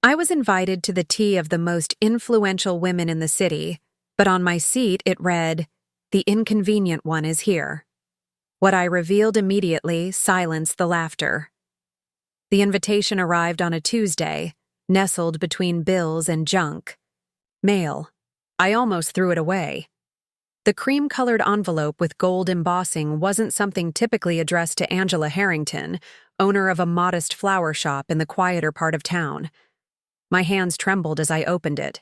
I was invited to the tea of the most influential women in the city, but on my seat it read, "The Inconvenient One is here." What I revealed immediately silenced the laughter. The invitation arrived on a Tuesday, nestled between bills and junk. Mail. I almost threw it away. The cream-colored envelope with gold embossing wasn't something typically addressed to Angela Harrington, owner of a modest flower shop in the quieter part of town. My hands trembled as I opened it.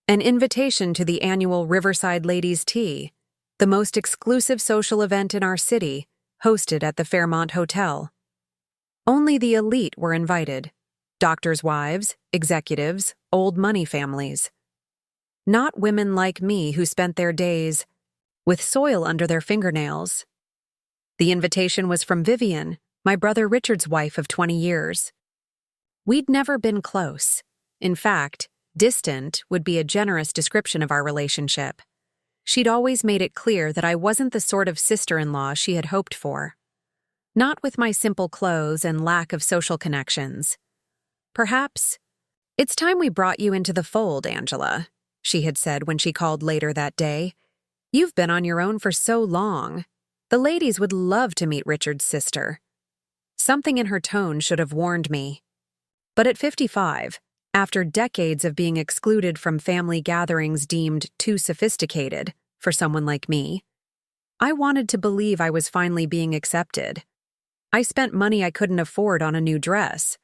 An invitation to the annual Riverside Ladies Tea, the most exclusive social event in our city, hosted at the Fairmont Hotel. Only the elite were invited: doctors' wives, executives, old money families. Not women like me who spent their days with soil under their fingernails. The invitation was from Vivian, my brother Richard's wife of 20 years. We'd never been close. In fact, distant would be a generous description of our relationship. She'd always made it clear that I wasn't the sort of sister-in-law she had hoped for. Not with my simple clothes and lack of social connections. "Perhaps it's time we brought you into the fold, Angela," she had said when she called later that day. "You've been on your own for so long. The ladies would love to meet Richard's sister." Something in her tone should have warned me. But at 55, after decades of being excluded from family gatherings deemed too sophisticated for someone like me, I wanted to believe I was finally being accepted. I spent money I couldn't afford on a new dress.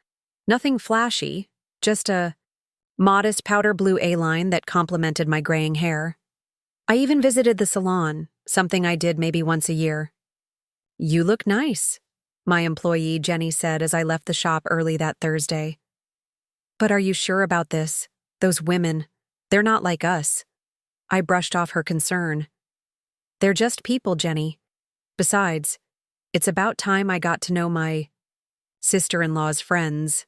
Nothing flashy, just a modest powder blue A-line that complemented my graying hair. I even visited the salon, something I did maybe once a year. "You look nice," my employee Jenny said as I left the shop early that Thursday. "But are you sure about this? Those women, they're not like us." I brushed off her concern. "They're just people, Jenny. Besides, it's about time I got to know my sister-in-law's friends."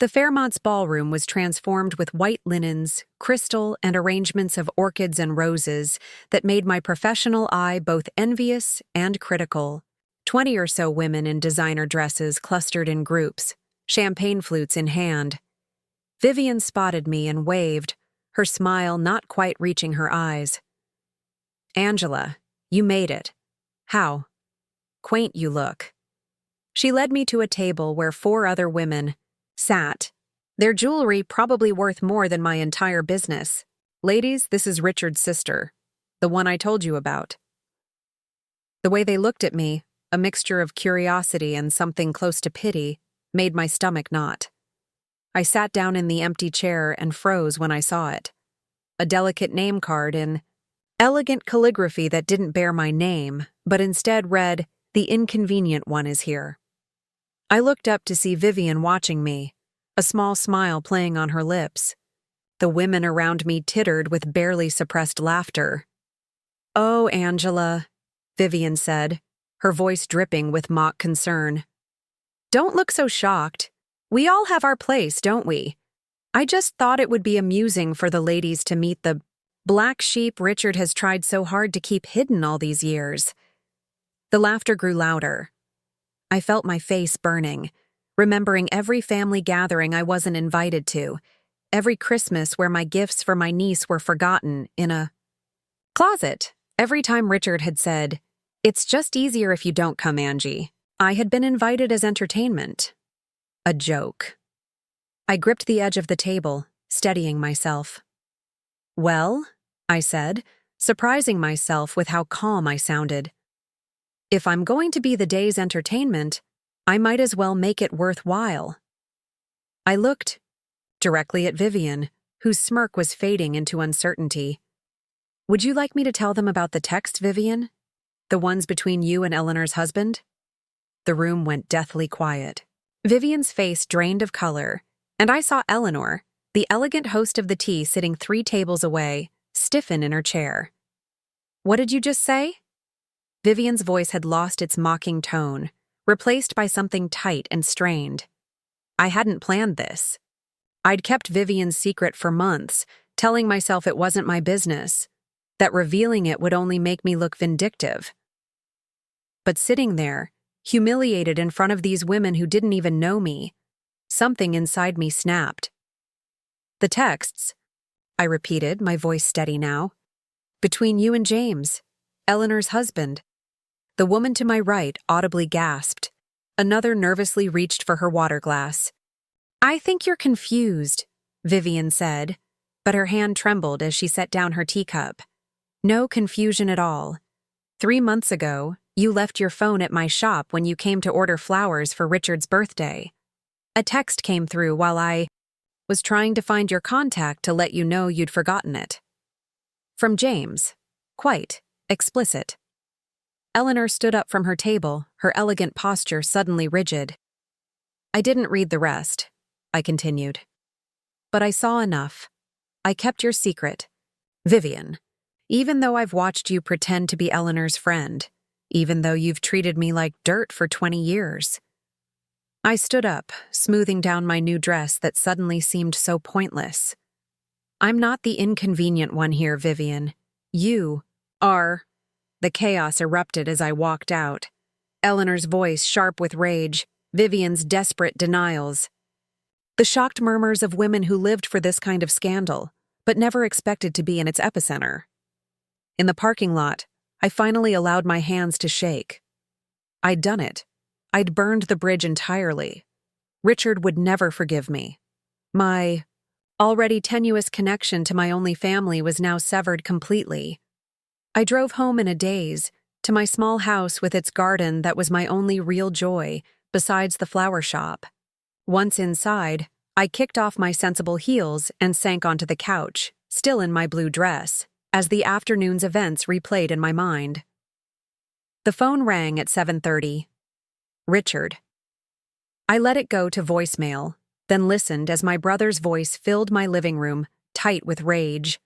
The Fairmont's ballroom was transformed with white linens, crystal, and arrangements of orchids and roses that made my professional eye both envious and critical. 20 or so women in designer dresses clustered in groups, champagne flutes in hand. Vivian spotted me and waved, her smile not quite reaching her eyes. "Angela, you made it. How quaint you look." She led me to a table where 4 other women sat, their jewelry probably worth more than my entire business. "Ladies, this is Richard's sister, the one I told you about." The way they looked at me, a mixture of curiosity and something close to pity, made my stomach knot. I sat down in the empty chair and froze when I saw it. A delicate name card in elegant calligraphy that didn't bear my name, but instead read, "The Inconvenient One is here." I looked up to see Vivian watching me, a small smile playing on her lips. The women around me tittered with barely suppressed laughter. "Oh, Angela," Vivian said, her voice dripping with mock concern. "Don't look so shocked. We all have our place, don't we? I just thought it would be amusing for the ladies to meet the black sheep Richard has tried so hard to keep hidden all these years." The laughter grew louder. I felt my face burning, remembering every family gathering I wasn't invited to, every Christmas where my gifts for my niece were forgotten in a closet. Every time Richard had said, "It's just easier if you don't come, Angie," I had been invited as entertainment. A joke. I gripped the edge of the table, steadying myself. "Well," I said, surprising myself with how calm I sounded. "If I'm going to be the day's entertainment, I might as well make it worthwhile." I looked directly at Vivian, whose smirk was fading into uncertainty. "Would you like me to tell them about the text, Vivian? The ones between you and Eleanor's husband?" The room went deathly quiet. Vivian's face drained of color, and I saw Eleanor, the elegant host of the tea sitting 3 tables away, stiffen in her chair. "What did you just say?" Vivian's voice had lost its mocking tone, replaced by something tight and strained. I hadn't planned this. I'd kept Vivian's secret for months, telling myself it wasn't my business, that revealing it would only make me look vindictive. But sitting there, humiliated in front of these women who didn't even know me, Something inside me snapped. The texts, I repeated, my voice steady now. Between you and James, Eleanor's husband. The woman to my right audibly gasped. Another nervously reached for her water glass. I think you're confused, Vivian said, but her hand trembled as she set down her teacup. No confusion at all. 3 months ago, you left your phone at my shop when you came to order flowers for Richard's birthday. A text came through while I was trying to find your contact to let you know you'd forgotten it. From James. Quite explicit. Eleanor stood up from her table, her elegant posture suddenly rigid. I didn't read the rest, I continued. But I saw enough. I kept your secret. Vivian, even though I've watched you pretend to be Eleanor's friend, even though you've treated me like dirt for 20 years. I stood up, smoothing down my new dress that suddenly seemed so pointless. I'm not the inconvenient one here, Vivian. You are. The chaos erupted as I walked out. Eleanor's voice sharp with rage, Vivian's desperate denials. The shocked murmurs of women who lived for this kind of scandal, but never expected to be in its epicenter. In the parking lot, I finally allowed my hands to shake. I'd done it. I'd burned the bridge entirely. Richard would never forgive me. My already tenuous connection to my only family was now severed completely. I drove home in a daze, to my small house with its garden that was my only real joy, besides the flower shop. Once inside, I kicked off my sensible heels and sank onto the couch, still in my blue dress, as the afternoon's events replayed in my mind. The phone rang at 7:30. Richard. I let it go to voicemail, then listened as my brother's voice filled my living room, tight with rage.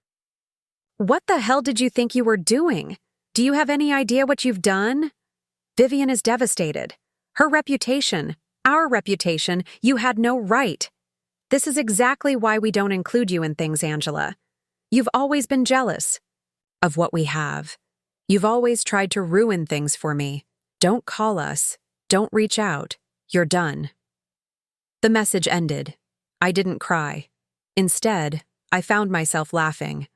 What the hell did you think you were doing? Do you have any idea what you've done? Vivian is devastated. Her reputation, our reputation, you had no right. This is exactly why we don't include you in things, Angela. You've always been jealous of what we have. You've always tried to ruin things for me. Don't call us. Don't reach out. You're done. The message ended. I didn't cry. Instead, I found myself laughing.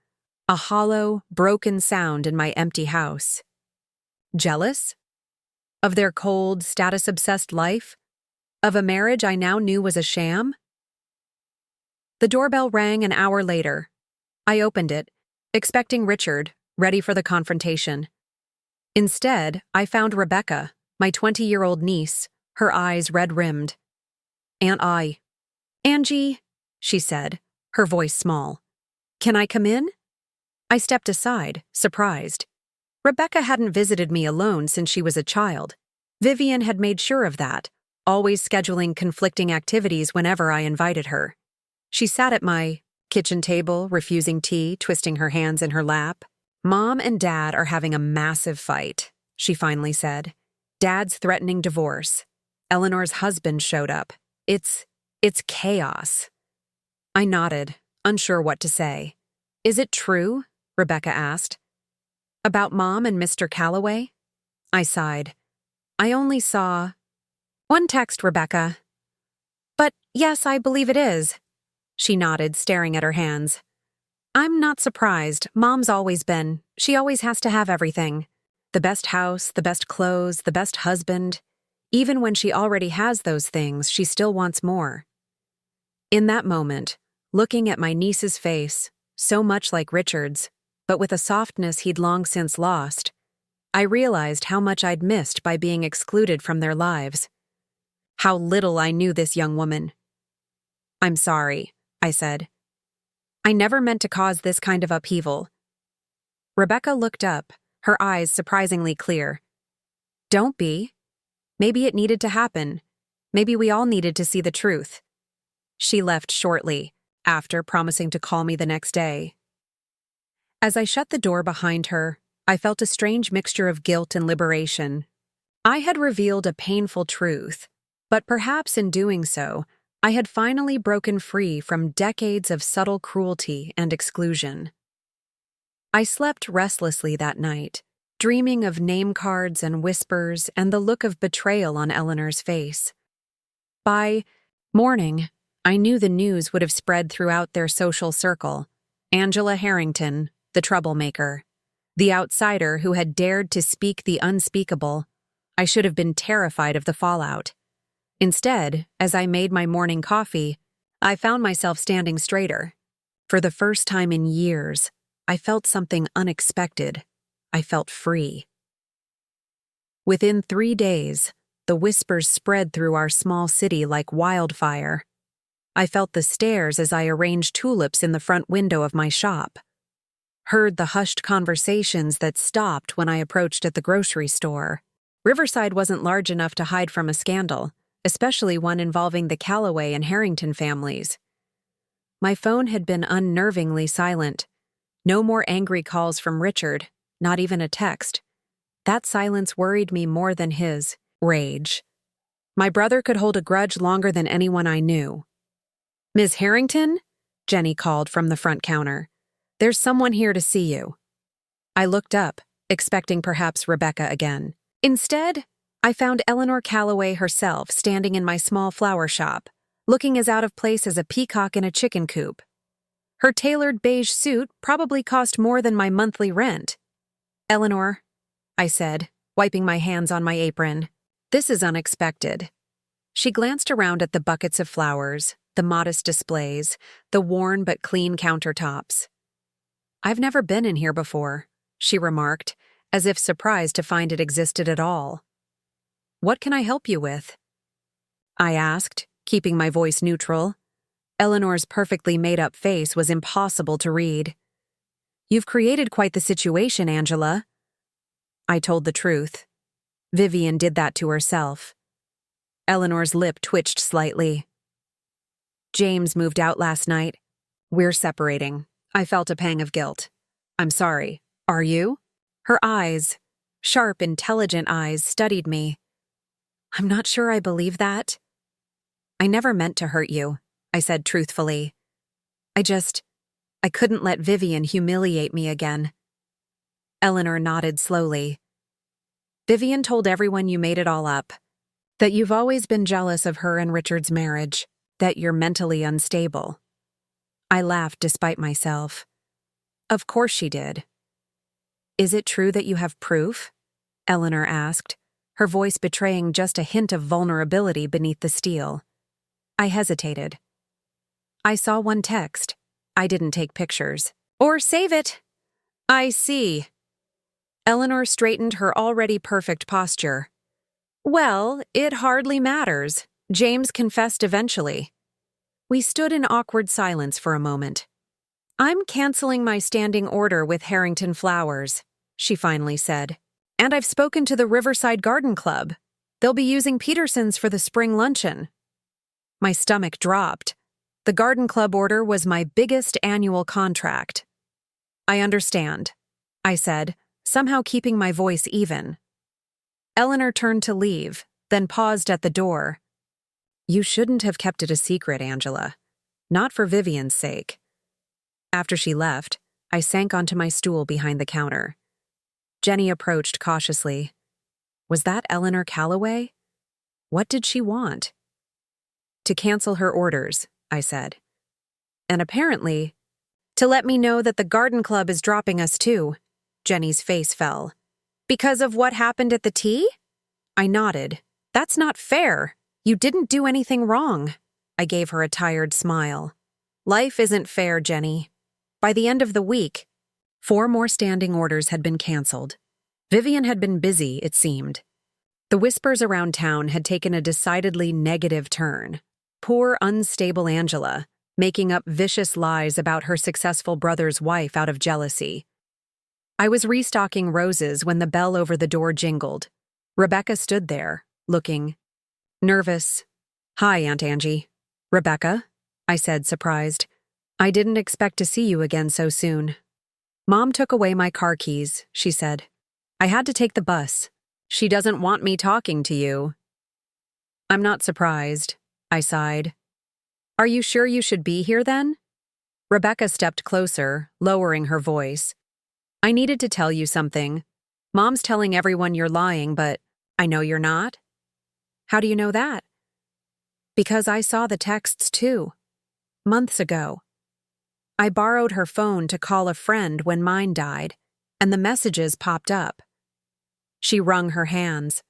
A hollow, broken sound in my empty house. Jealous? Of their cold, status-obsessed life? Of a marriage I now knew was a sham? The doorbell rang an hour later. I opened it, expecting Richard, ready for the confrontation. Instead, I found Rebecca, my 20-year-old niece, her eyes red-rimmed. Angie, she said, her voice small. Can I come in? I stepped aside, surprised. Rebecca hadn't visited me alone since she was a child. Vivian had made sure of that, always scheduling conflicting activities whenever I invited her. She sat at my kitchen table, refusing tea, twisting her hands in her lap. Mom and Dad are having a massive fight, she finally said. Dad's threatening divorce. Eleanor's husband showed up. It's chaos. I nodded, unsure what to say. Is it true? Rebecca asked. About Mom and Mr. Calloway? I sighed. I only saw one text, Rebecca. But yes, I believe it is. She nodded, staring at her hands. I'm not surprised. Mom's always been. She always has to have everything. The best house, the best clothes, the best husband. Even when she already has those things, she still wants more. In that moment, looking at my niece's face, so much like Richard's, but with a softness he'd long since lost, I realized how much I'd missed by being excluded from their lives. How little I knew this young woman. I'm sorry, I said. I never meant to cause this kind of upheaval. Rebecca looked up, her eyes surprisingly clear. Don't be. Maybe it needed to happen. Maybe we all needed to see the truth. She left shortly, after promising to call me the next day. As I shut the door behind her, I felt a strange mixture of guilt and liberation. I had revealed a painful truth, but perhaps in doing so, I had finally broken free from decades of subtle cruelty and exclusion. I slept restlessly that night, dreaming of name cards and whispers and the look of betrayal on Eleanor's face. By Morning. I knew the news would have spread throughout their social circle. Angela Harrington, the troublemaker. The outsider who had dared to speak the unspeakable. I should have been terrified of the fallout. Instead, as I made my morning coffee, I found myself standing straighter. For the first time in years, I felt something unexpected. I felt free. Within 3 days, the whispers spread through our small city like wildfire. I felt the stares as I arranged tulips in the front window of my shop. Heard the hushed conversations that stopped when I approached at the grocery store. Riverside wasn't large enough to hide from a scandal, especially one involving the Calloway and Harrington families. My phone had been unnervingly silent. No more angry calls from Richard, not even a text. That silence worried me more than his rage. My brother could hold a grudge longer than anyone I knew. "Ms. Harrington?" Jenny called from the front counter. "There's someone here to see you." I looked up, expecting perhaps Rebecca again. Instead, I found Eleanor Calloway herself standing in my small flower shop, looking as out of place as a peacock in a chicken coop. Her tailored beige suit probably cost more than my monthly rent. "Eleanor," I said, wiping my hands on my apron, "this is unexpected." She glanced around at the buckets of flowers, the modest displays, the worn but clean countertops. "I've never been in here before," she remarked, as if surprised to find it existed at all. "What can I help you with?" I asked, keeping my voice neutral. Eleanor's perfectly made-up face was impossible to read. "You've created quite the situation, Angela." I told the truth. Vivian did that to herself. Eleanor's lip twitched slightly. "James moved out last night. We're separating." I felt a pang of guilt. "I'm sorry. Are you?" Her eyes, sharp, intelligent eyes, studied me. "I'm not sure I believe that." "I never meant to hurt you," I said truthfully. I couldn't let Vivian humiliate me again." Eleanor nodded slowly. "Vivian told everyone you made it all up. That you've always been jealous of her and Richard's marriage. That you're mentally unstable." I laughed despite myself. "Of course she did." "Is it true that you have proof?" Eleanor asked, her voice betraying just a hint of vulnerability beneath the steel. I hesitated. "I saw one text. I didn't take pictures. Or save it." "I see." Eleanor straightened her already perfect posture. "Well, it hardly matters. James confessed eventually." We stood in awkward silence for a moment. "I'm canceling my standing order with Harrington Flowers," she finally said. "And I've spoken to the Riverside Garden Club. They'll be using Peterson's for the spring luncheon." My stomach dropped. The garden club order was my biggest annual contract. "I understand," I said, somehow keeping my voice even. Eleanor turned to leave, then paused at the door. "You shouldn't have kept it a secret, Angela. Not for Vivian's sake." After she left, I sank onto my stool behind the counter. Jenny approached cautiously. Was that Eleanor Calloway? What did she want? "To cancel her orders," I said. "And apparently, to let me know that the garden club is dropping us too." Jenny's face fell. "Because of what happened at the tea?" I nodded. "That's not fair. You didn't do anything wrong." I gave her a tired smile. "Life isn't fair, Jenny." By the end of the week, 4 more standing orders had been canceled. Vivian had been busy, it seemed. The whispers around town had taken a decidedly negative turn. Poor, unstable Angela, making up vicious lies about her successful brother's wife out of jealousy. I was restocking roses when the bell over the door jingled. Rebecca stood there, looking nervous. "Hi, Aunt Angie." "Rebecca?" I said, surprised. "I didn't expect to see you again so soon." "Mom took away my car keys," she said. "I had to take the bus. She doesn't want me talking to you." "I'm not surprised," I sighed. "Are you sure you should be here then?" Rebecca stepped closer, lowering her voice. "I needed to tell you something. Mom's telling everyone you're lying, but I know you're not." "How do you know that?" Because I saw the texts too. Months ago. I borrowed her phone to call a friend when mine died, and the messages popped up. She wrung her hands.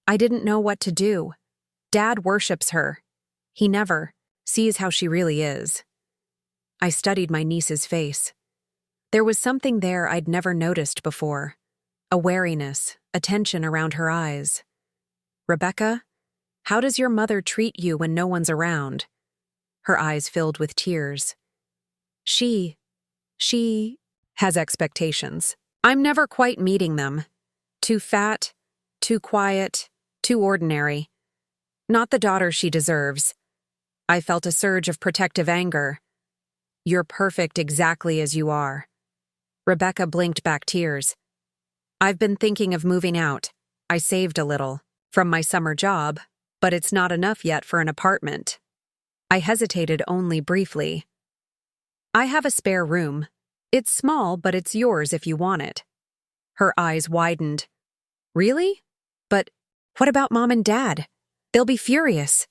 I didn't know what to do. Dad worships her. He never sees how she really is. I studied my niece's face. There was something there I'd never noticed before. A wariness, a tension around her eyes. Rebecca, how does your mother treat you when no one's around? Her eyes filled with tears. She has expectations. I'm never quite meeting them. Too fat, too quiet, too ordinary. Not the daughter she deserves. I felt a surge of protective anger. You're perfect exactly as you are. Rebecca blinked back tears. I've been thinking of moving out. I saved a little from my summer job, but it's not enough yet for an apartment. I hesitated only briefly. I have a spare room. It's small, but it's yours if you want it. Her eyes widened. Really? But what about Mom and Dad? They'll be furious.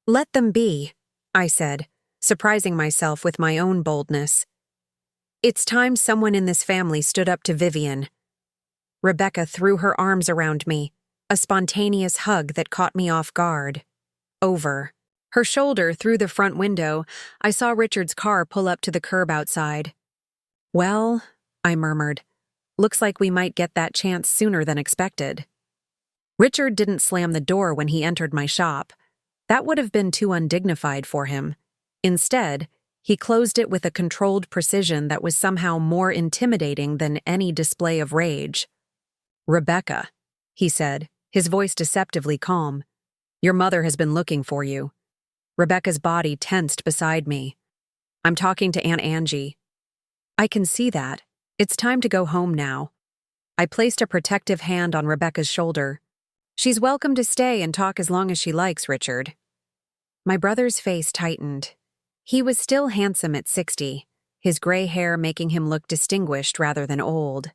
Let them be, I said, surprising myself with my own boldness. It's time someone in this family stood up to Vivian. Rebecca threw her arms around me, a spontaneous hug that caught me off guard. Over her shoulder through the front window, I saw Richard's car pull up to the curb outside. Well, I murmured, looks like we might get that chance sooner than expected. Richard didn't slam the door when he entered my shop. That would have been too undignified for him. Instead, he closed it with a controlled precision that was somehow more intimidating than any display of rage. Rebecca, he said, his voice deceptively calm. Your mother has been looking for you. Rebecca's body tensed beside me. I'm talking to Aunt Angie. I can see that. It's time to go home now. I placed a protective hand on Rebecca's shoulder. She's welcome to stay and talk as long as she likes, Richard. My brother's face tightened. He was still handsome at 60, his gray hair making him look distinguished rather than old.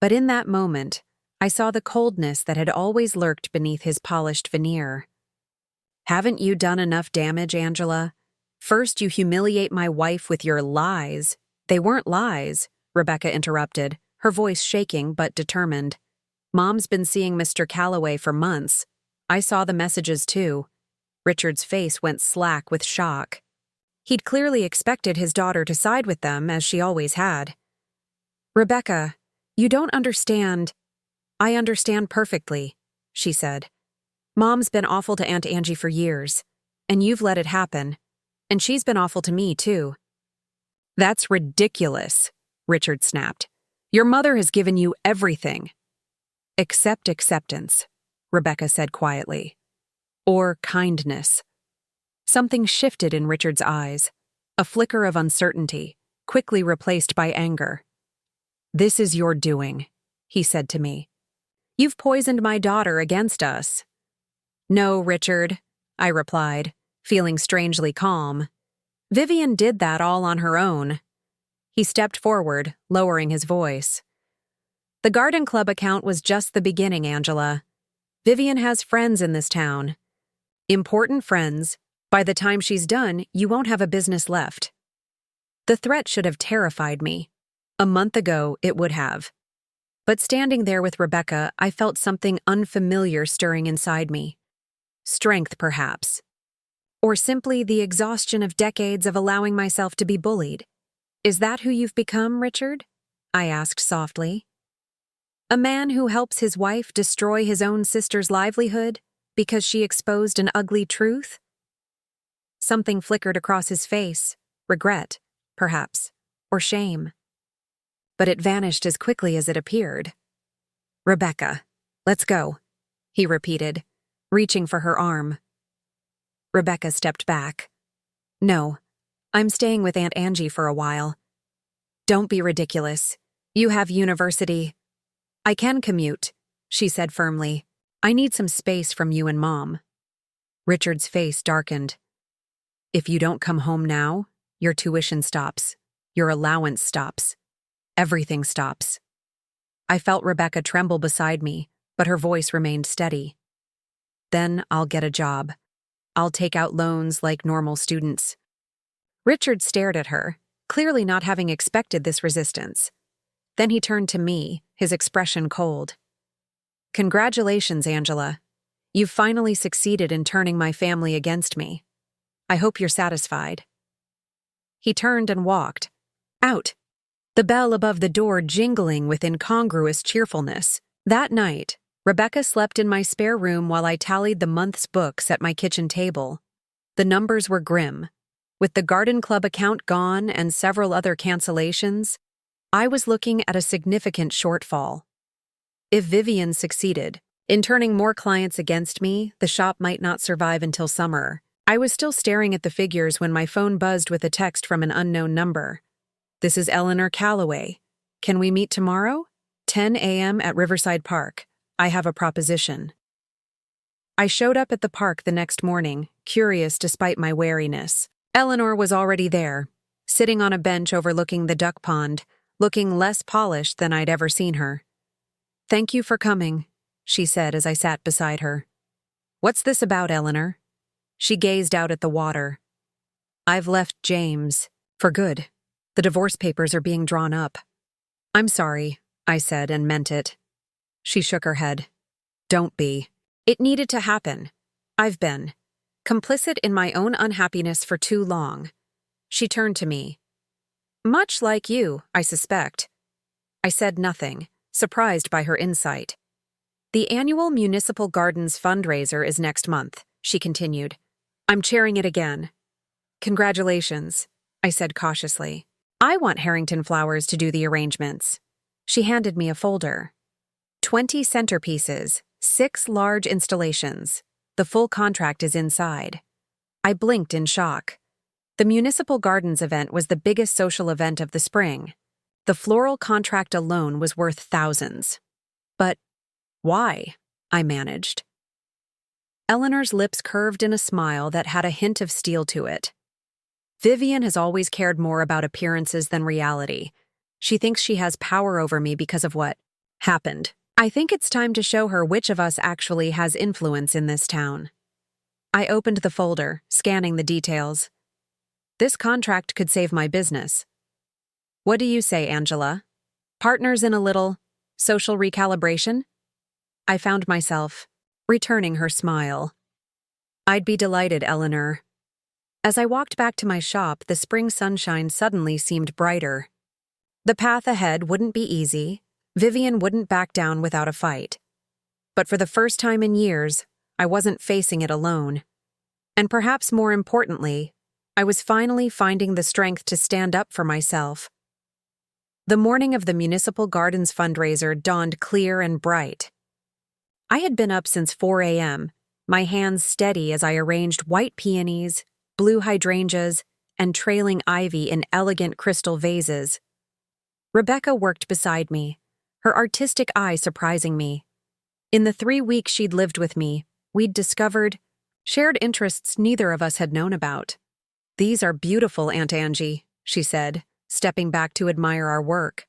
But in that moment, I saw the coldness that had always lurked beneath his polished veneer. Haven't you done enough damage, Angela? First, you humiliate my wife with your lies. They weren't lies, Rebecca interrupted, her voice shaking but determined. Mom's been seeing Mr. Calloway for months. I saw the messages too. Richard's face went slack with shock. He'd clearly expected his daughter to side with them, as she always had. Rebecca, you don't understand. I understand perfectly, she said. Mom's been awful to Aunt Angie for years, and you've let it happen. And she's been awful to me, too. That's ridiculous, Richard snapped. Your mother has given you everything. Except acceptance, Rebecca said quietly. Or kindness. Something shifted in Richard's eyes, a flicker of uncertainty, quickly replaced by anger. This is your doing, he said to me. You've poisoned my daughter against us. No, Richard, I replied, feeling strangely calm. Vivian did that all on her own. He stepped forward, lowering his voice. The garden club account was just the beginning, Angela. Vivian has friends in this town. Important friends. By the time she's done, you won't have a business left. The threat should have terrified me. A month ago, it would have. But standing there with Rebecca, I felt something unfamiliar stirring inside me. Strength, perhaps. Or simply the exhaustion of decades of allowing myself to be bullied. Is that who you've become, Richard? I asked softly. A man who helps his wife destroy his own sister's livelihood because she exposed an ugly truth? Something flickered across his face, regret, perhaps, or shame. But it vanished as quickly as it appeared. Rebecca, let's go, he repeated, reaching for her arm. Rebecca stepped back. No, I'm staying with Aunt Angie for a while. Don't be ridiculous. You have university. I can commute, she said firmly. I need some space from you and Mom. Richard's face darkened. If you don't come home now, your tuition stops. Your allowance stops. Everything stops. I felt Rebecca tremble beside me, but her voice remained steady. Then I'll get a job. I'll take out loans like normal students." Richard stared at her, clearly not having expected this resistance. Then he turned to me, his expression cold. "Congratulations, Angela. You've finally succeeded in turning my family against me. I hope you're satisfied." He turned and walked out, the bell above the door jingling with incongruous cheerfulness. That night, Rebecca slept in my spare room while I tallied the month's books at my kitchen table. The numbers were grim. With the garden club account gone and several other cancellations, I was looking at a significant shortfall. If Vivian succeeded in turning more clients against me, the shop might not survive until summer. I was still staring at the figures when my phone buzzed with a text from an unknown number. "This is Eleanor Calloway. Can we meet tomorrow? 10 a.m. at Riverside Park. I have a proposition." I showed up at the park the next morning, curious despite my wariness. Eleanor was already there, sitting on a bench overlooking the duck pond, looking less polished than I'd ever seen her. "Thank you for coming," she said as I sat beside her. "What's this about, Eleanor?" She gazed out at the water. "I've left James. For good. The divorce papers are being drawn up." "I'm sorry," I said and meant it. She shook her head. "Don't be. It needed to happen. I've been complicit in my own unhappiness for too long." She turned to me. "Much like you, I suspect." I said nothing, surprised by her insight. "The annual Municipal Gardens fundraiser is next month," she continued. "I'm chairing it again." "Congratulations," I said cautiously. "I want Harrington Flowers to do the arrangements." She handed me a folder. 20 centerpieces, 6 large installations. The full contract is inside. I blinked in shock. The Municipal Gardens event was the biggest social event of the spring. The floral contract alone was worth thousands. "But why?" I managed. Eleanor's lips curved in a smile that had a hint of steel to it. "Vivian has always cared more about appearances than reality. She thinks she has power over me because of what happened. I think it's time to show her which of us actually has influence in this town." I opened the folder, scanning the details. "This contract could save my business. What do you say, Angela? Partners in a little social recalibration?" I found myself returning her smile. "I'd be delighted, Eleanor." As I walked back to my shop, the spring sunshine suddenly seemed brighter. The path ahead wouldn't be easy. Vivian wouldn't back down without a fight. But for the first time in years, I wasn't facing it alone. And perhaps more importantly, I was finally finding the strength to stand up for myself. The morning of the Municipal Gardens fundraiser dawned clear and bright. I had been up since 4 a.m., my hands steady as I arranged white peonies, blue hydrangeas, and trailing ivy in elegant crystal vases. Rebecca worked beside me, her artistic eye surprising me. In the 3 weeks she'd lived with me, we'd discovered shared interests neither of us had known about. "These are beautiful, Aunt Angie," she said, stepping back to admire our work.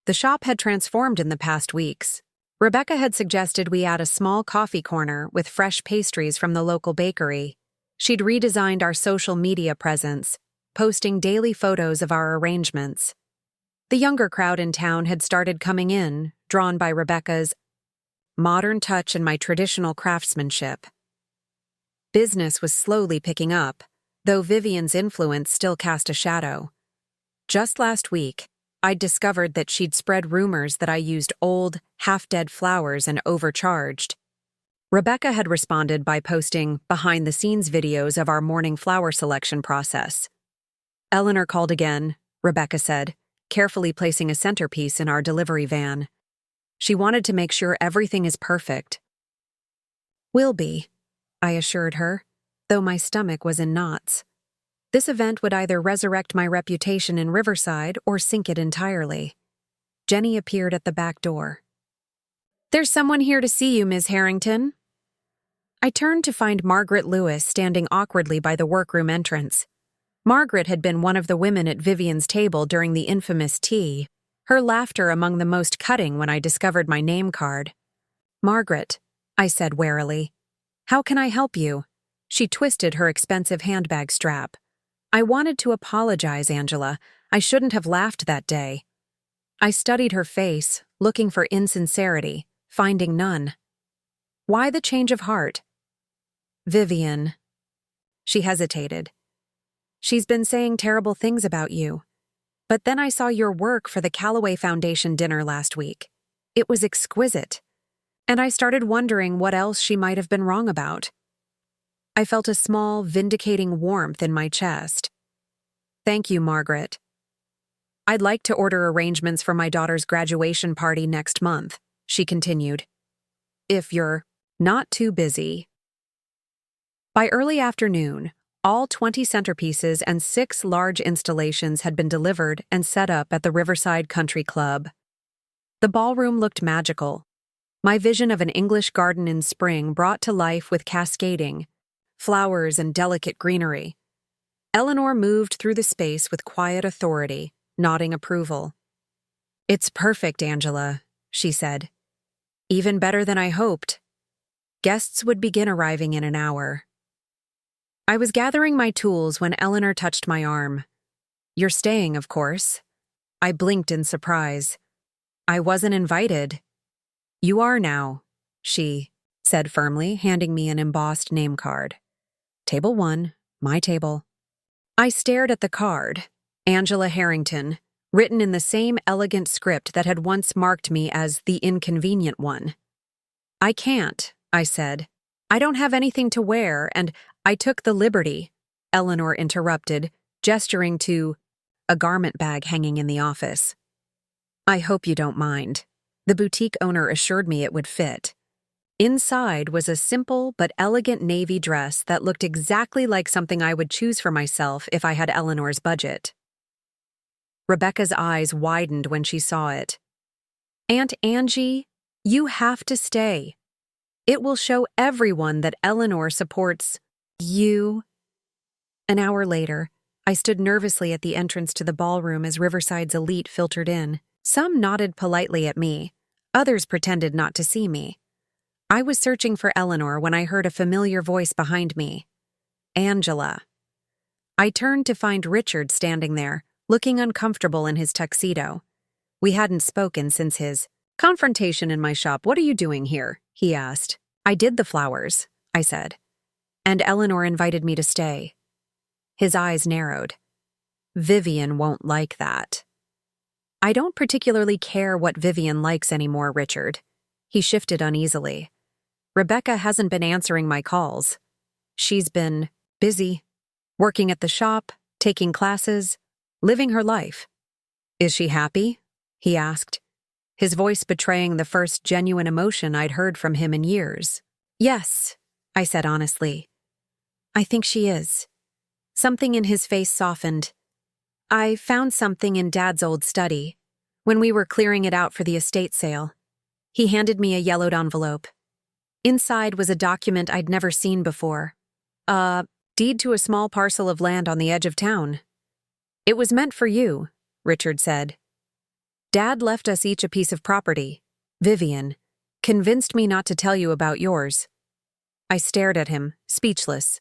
The shop had transformed in the past weeks. Rebecca had suggested we add a small coffee corner with fresh pastries from the local bakery. She'd redesigned our social media presence, posting daily photos of our arrangements. The younger crowd in town had started coming in, drawn by Rebecca's modern touch and my traditional craftsmanship. Business was slowly picking up, though Vivian's influence still cast a shadow. Just last week, I'd discovered that she'd spread rumors that I used old, half-dead flowers and overcharged. Rebecca had responded by posting behind-the-scenes videos of our morning flower selection process. "Eleanor called again," Rebecca said, carefully placing a centerpiece in our delivery van. "She wanted to make sure everything is perfect." "Will be," I assured her, though my stomach was in knots. This event would either resurrect my reputation in Riverside or sink it entirely. Jenny appeared at the back door. "There's someone here to see you, Ms. Harrington." I turned to find Margaret Lewis standing awkwardly by the workroom entrance. Margaret had been one of the women at Vivian's table during the infamous tea, her laughter among the most cutting when I discovered my name card. "Margaret," I said warily, "how can I help you?" She twisted her expensive handbag strap. I wanted to apologize, Angela. I shouldn't have laughed that day. I studied her face, looking for insincerity, finding none. Why the change of heart? Vivian. She hesitated. She's been saying terrible things about you. But then I saw your work for the Calloway Foundation dinner last week. It was exquisite. And I started wondering what else she might have been wrong about. I felt a small, vindicating warmth in my chest. Thank you, Margaret. I'd like to order arrangements for my daughter's graduation party next month, she continued. If you're not too busy. By early afternoon, all 20 centerpieces and 6 large installations had been delivered and set up at the Riverside Country Club. The ballroom looked magical. My vision of an English garden in spring brought to life with cascading, flowers and delicate greenery. Eleanor moved through the space with quiet authority, nodding approval. It's perfect, Angela, she said. Even better than I hoped. Guests would begin arriving in an hour. I was gathering my tools when Eleanor touched my arm. You're staying, of course. I blinked in surprise. I wasn't invited. You are now, she said firmly, handing me an embossed name card. Table 1, my table. I stared at the card, Angela Harrington, written in the same elegant script that had once marked me as the Inconvenient One. I can't, I said. I don't have anything to wear, and I took the liberty, Eleanor interrupted, gesturing to a garment bag hanging in the office. I hope you don't mind. The boutique owner assured me it would fit. Inside was a simple but elegant navy dress that looked exactly like something I would choose for myself if I had Eleanor's budget. Rebecca's eyes widened when she saw it. Aunt Angie, you have to stay. It will show everyone that Eleanor supports you. An hour later, I stood nervously at the entrance to the ballroom as Riverside's elite filtered in. Some nodded politely at me. Others pretended not to see me. I was searching for Eleanor when I heard a familiar voice behind me. Angela. I turned to find Richard standing there, looking uncomfortable in his tuxedo. We hadn't spoken since his confrontation in my shop. What are you doing here? He asked. I did the flowers, I said. And Eleanor invited me to stay. His eyes narrowed. Vivian won't like that. I don't particularly care what Vivian likes anymore, Richard. He shifted uneasily. Rebecca hasn't been answering my calls. She's been busy, working at the shop, taking classes, living her life. Is she happy? He asked, his voice betraying the first genuine emotion I'd heard from him in years. Yes, I said honestly. I think she is. Something in his face softened. I found something in Dad's old study, when we were clearing it out for the estate sale. He handed me a yellowed envelope. Inside was a document I'd never seen before. A deed to a small parcel of land on the edge of town. It was meant for you, Richard said. Dad left us each a piece of property. Vivian convinced me not to tell you about yours. I stared at him, speechless.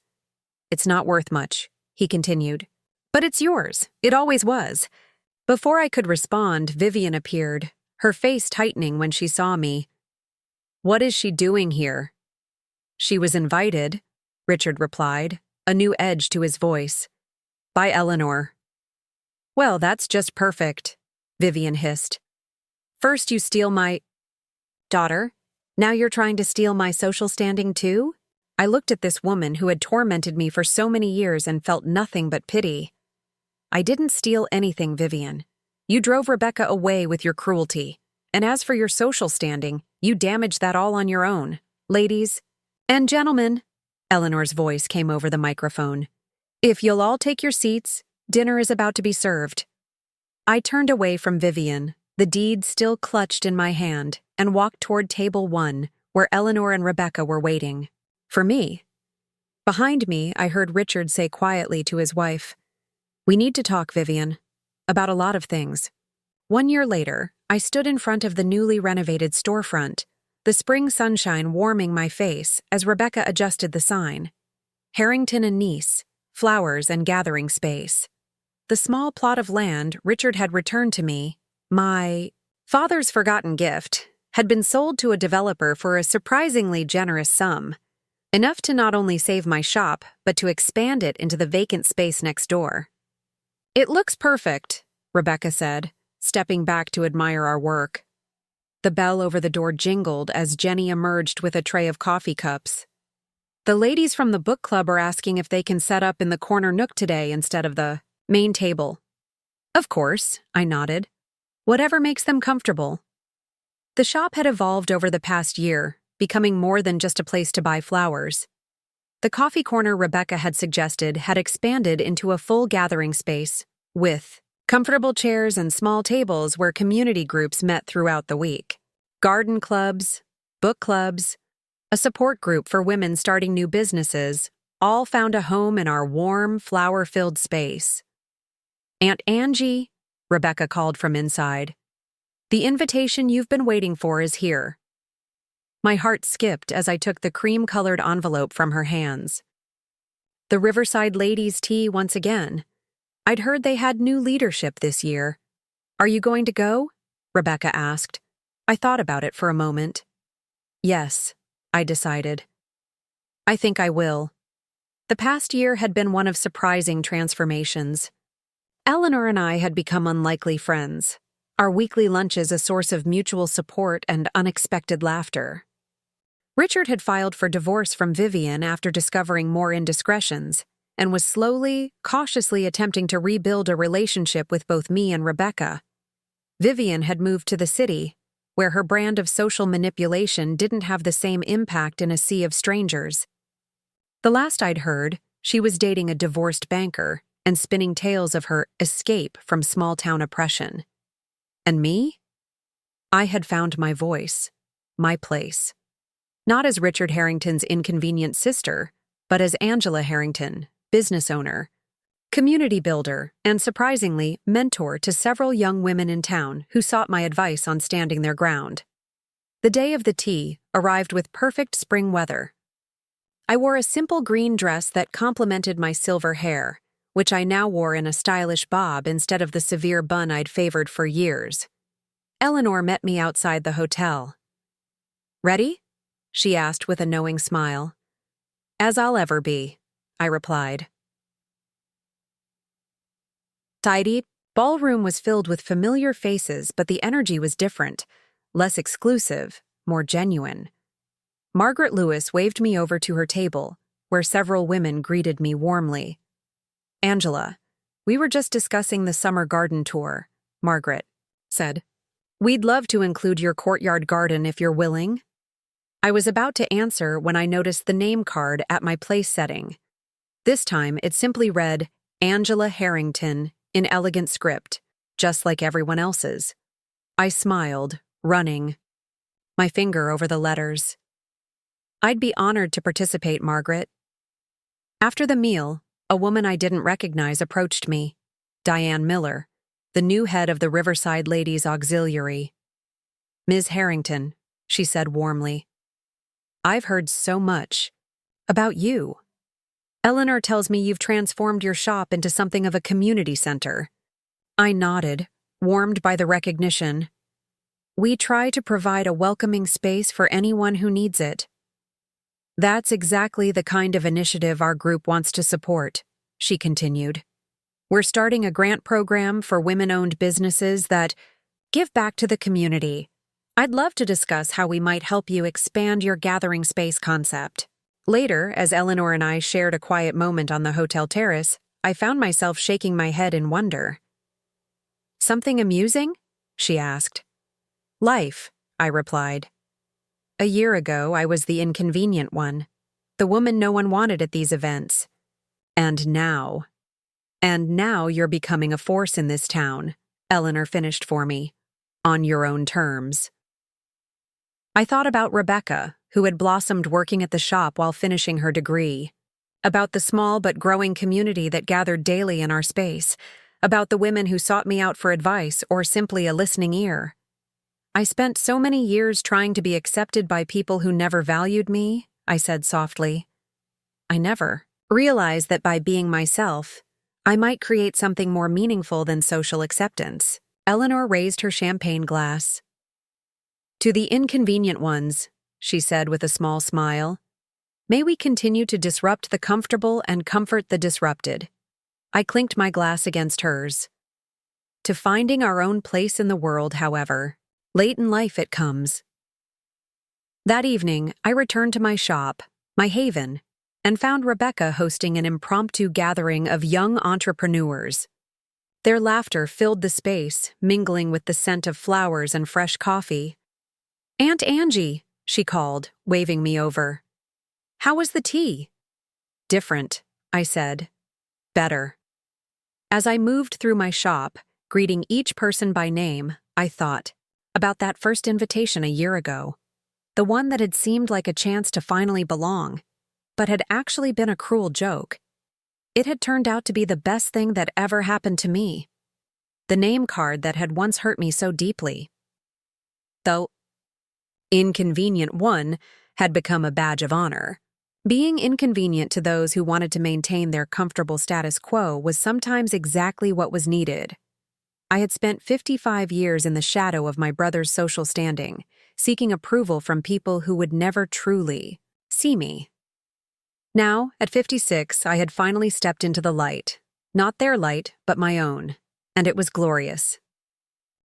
It's not worth much, he continued. But it's yours. It always was. Before I could respond, Vivian appeared, her face tightening when she saw me. What is she doing here? She was invited, Richard replied, a new edge to his voice. By Eleanor. Well, that's just perfect, Vivian hissed. First you steal my daughter. Now you're trying to steal my social standing too? I looked at this woman who had tormented me for so many years and felt nothing but pity. I didn't steal anything, Vivian. You drove Rebecca away with your cruelty. And as for your social standing, you damaged that all on your own. Ladies and gentlemen, Eleanor's voice came over the microphone. If you'll all take your seats, dinner is about to be served. I turned away from Vivian, the deed still clutched in my hand, and walked toward table 1, where Eleanor and Rebecca were waiting. For me. Behind me, I heard Richard say quietly to his wife, We need to talk, Vivian, about a lot of things. 1 year later, I stood in front of the newly renovated storefront, the spring sunshine warming my face as Rebecca adjusted the sign. Harrington and niece, flowers and gathering space. The small plot of land Richard had returned to me, my father's forgotten gift, had been sold to a developer for a surprisingly generous sum, enough to not only save my shop, but to expand it into the vacant space next door. "It looks perfect," Rebecca said, stepping back to admire our work. The bell over the door jingled as Jenny emerged with a tray of coffee cups. "The ladies from the book club are asking if they can set up in the corner nook today instead of the main table." "Of course," I nodded. "Whatever makes them comfortable." The shop had evolved over the past year, becoming more than just a place to buy flowers. The coffee corner Rebecca had suggested had expanded into a full gathering space, with comfortable chairs and small tables where community groups met throughout the week. Garden clubs, book clubs, a support group for women starting new businesses, all found a home in our warm, flower-filled space. "Aunt Angie," Rebecca called from inside. "The invitation you've been waiting for is here." My heart skipped as I took the cream-colored envelope from her hands. The Riverside Ladies Tea once again. I'd heard they had new leadership this year. "Are you going to go?" Rebecca asked. I thought about it for a moment. "Yes," I decided. "I think I will." The past year had been one of surprising transformations. Eleanor and I had become unlikely friends, our weekly lunches a source of mutual support and unexpected laughter. Richard had filed for divorce from Vivian after discovering more indiscretions, and was slowly, cautiously attempting to rebuild a relationship with both me and Rebecca. Vivian had moved to the city, where her brand of social manipulation didn't have the same impact in a sea of strangers. The last I'd heard, she was dating a divorced banker and spinning tales of her escape from small-town oppression. And me? I had found my voice, my place. Not as Richard Harrington's inconvenient sister, but as Angela Harrington, business owner, community builder, and surprisingly, mentor to several young women in town who sought my advice on standing their ground. The day of the tea arrived with perfect spring weather. I wore a simple green dress that complemented my silver hair, which I now wore in a stylish bob instead of the severe bun I'd favored for years. Eleanor met me outside the hotel. "Ready?" she asked with a knowing smile. "As I'll ever be," I replied. Tidy, ballroom was filled with familiar faces, but the energy was different, less exclusive, more genuine. Margaret Lewis waved me over to her table, where several women greeted me warmly. "Angela, we were just discussing the summer garden tour," Margaret said. "We'd love to include your courtyard garden if you're willing." I was about to answer when I noticed the name card at my place setting. This time, it simply read, Angela Harrington, in elegant script, just like everyone else's. I smiled, running my finger over the letters. "I'd be honored to participate, Margaret." After the meal, a woman I didn't recognize approached me, Diane Miller, the new head of the Riverside Ladies Auxiliary. "Ms. Harrington," she said warmly, "I've heard so much about you. Eleanor tells me you've transformed your shop into something of a community center." I nodded, warmed by the recognition. "We try to provide a welcoming space for anyone who needs it." "That's exactly the kind of initiative our group wants to support," she continued. "We're starting a grant program for women-owned businesses that give back to the community. I'd love to discuss how we might help you expand your gathering space concept." Later, as Eleanor and I shared a quiet moment on the hotel terrace, I found myself shaking my head in wonder. "Something amusing?" she asked. "Life," I replied. A year ago, I was the inconvenient one, the woman no one wanted at these events. And now you're becoming a force in this town, Eleanor finished for me, on your own terms. I thought about Rebecca, who had blossomed working at the shop while finishing her degree, about the small but growing community that gathered daily in our space, about the women who sought me out for advice or simply a listening ear. "I spent so many years trying to be accepted by people who never valued me," I said softly. "I never," Realize that by being myself, I might create something more meaningful than social acceptance. Eleanor raised her champagne glass. To the inconvenient ones, she said with a small smile, may we continue to disrupt the comfortable and comfort the disrupted. I clinked my glass against hers. To finding our own place in the world, however, late in life it comes. That evening, I returned to my shop, my haven, and found Rebecca hosting an impromptu gathering of young entrepreneurs. Their laughter filled the space, mingling with the scent of flowers and fresh coffee. "Aunt Angie," she called, waving me over. "How was the tea?" "Different," I said. "Better." As I moved through my shop, greeting each person by name, I thought about that first invitation a year ago, the one that had seemed like a chance to finally belong, but had actually been a cruel joke. It had turned out to be the best thing that ever happened to me. The name card that had once hurt me so deeply. Though Inconvenient One had become a badge of honor. Being inconvenient to those who wanted to maintain their comfortable status quo was sometimes exactly what was needed. I had spent 55 years in the shadow of my brother's social standing, seeking approval from people who would never truly see me. Now, at 56, I had finally stepped into the light. Not their light, but my own. And it was glorious.